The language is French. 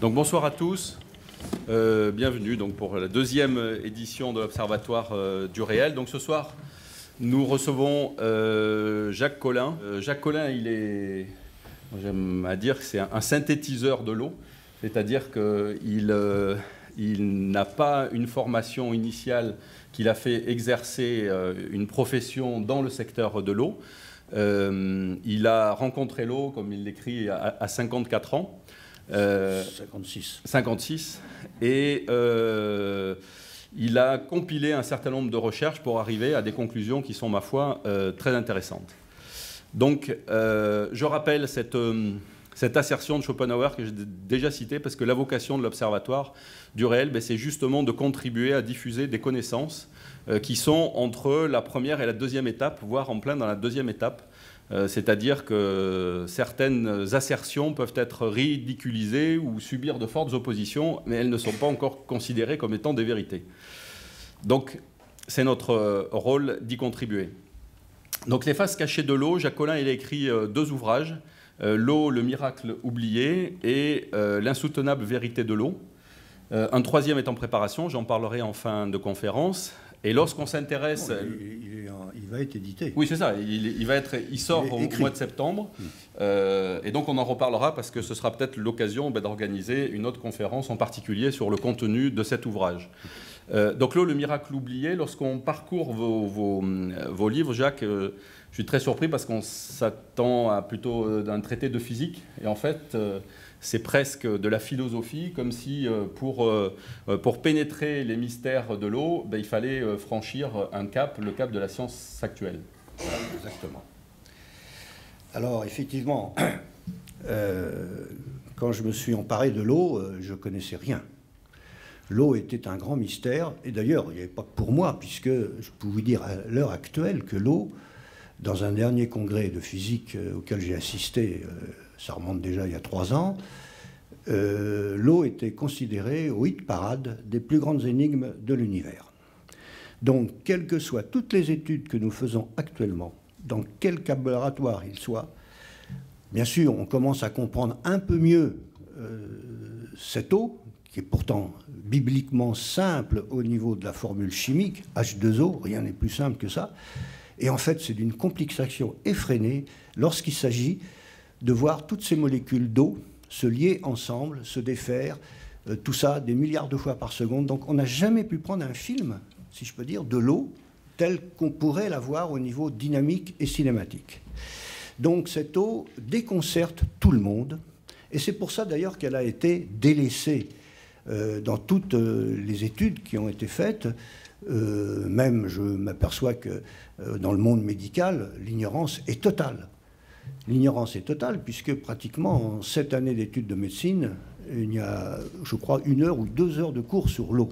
Donc bonsoir à tous, bienvenue donc, pour la deuxième édition de l'Observatoire du réel. Donc ce soir, nous recevons Jacques Collin. Jacques Collin, j'aime à dire que c'est un synthétiseur de l'eau, c'est-à-dire qu'il n'a pas une formation initiale qu'il a fait exercer une profession dans le secteur de l'eau. Il a rencontré l'eau, comme il l'écrit, à 54 ans. 56. Et il a compilé un certain nombre de recherches pour arriver à des conclusions qui sont, ma foi, très intéressantes. Donc, je rappelle cette assertion de Schopenhauer que j'ai déjà citée, parce que la vocation de l'Observatoire du réel, c'est justement de contribuer à diffuser des connaissances qui sont entre la première et la deuxième étape, voire en plein dans la deuxième étape. C'est-à-dire que certaines assertions peuvent être ridiculisées ou subir de fortes oppositions, mais elles ne sont pas encore considérées comme étant des vérités. Donc, c'est notre rôle d'y contribuer. Donc, les faces cachées de l'eau, Jacques Collin, il a écrit deux ouvrages, L'eau, le miracle oublié et L'insoutenable vérité de l'eau. Un troisième est en préparation, j'en parlerai en fin de conférence. Et lorsqu'on s'intéresse... Il va être édité. Oui, c'est ça. Il sort au mois de septembre. Et donc, on en reparlera parce que ce sera peut-être l'occasion d'organiser une autre conférence, en particulier sur le contenu de cet ouvrage. Donc, L'eau, le miracle oublié, lorsqu'on parcourt vos livres, Jacques, je suis très surpris parce qu'on s'attend à plutôt d'un traité de physique. Et en fait... c'est presque de la philosophie, comme si pour pénétrer les mystères de l'eau, il fallait franchir un cap, le cap de la science actuelle. Voilà, exactement. Alors, effectivement, quand je me suis emparé de l'eau, je ne connaissais rien. L'eau était un grand mystère, et d'ailleurs, il n'y avait pas que pour moi, puisque je peux vous dire à l'heure actuelle que l'eau, dans un dernier congrès de physique auquel j'ai assisté, ça remonte déjà il y a 3 ans, l'eau était considérée au hit parade des plus grandes énigmes de l'univers. Donc, quelles que soient toutes les études que nous faisons actuellement, dans quel laboratoire il soit, bien sûr, on commence à comprendre un peu mieux cette eau, qui est pourtant bibliquement simple au niveau de la formule chimique, H2O, rien n'est plus simple que ça. Et en fait, c'est d'une complexation effrénée lorsqu'il s'agit de voir toutes ces molécules d'eau se lier ensemble, se défaire, tout ça des milliards de fois par seconde. Donc on n'a jamais pu prendre un film, si je peux dire, de l'eau tel qu'on pourrait la voir au niveau dynamique et cinématique. Donc cette eau déconcerte tout le monde, et c'est pour ça d'ailleurs qu'elle a été délaissée dans toutes les études qui ont été faites. Même je m'aperçois que dans le monde médical, l'ignorance est totale. L'ignorance est totale puisque pratiquement en 7 années d'études de médecine, il y a, je crois, 1 heure ou 2 heures de cours sur l'eau.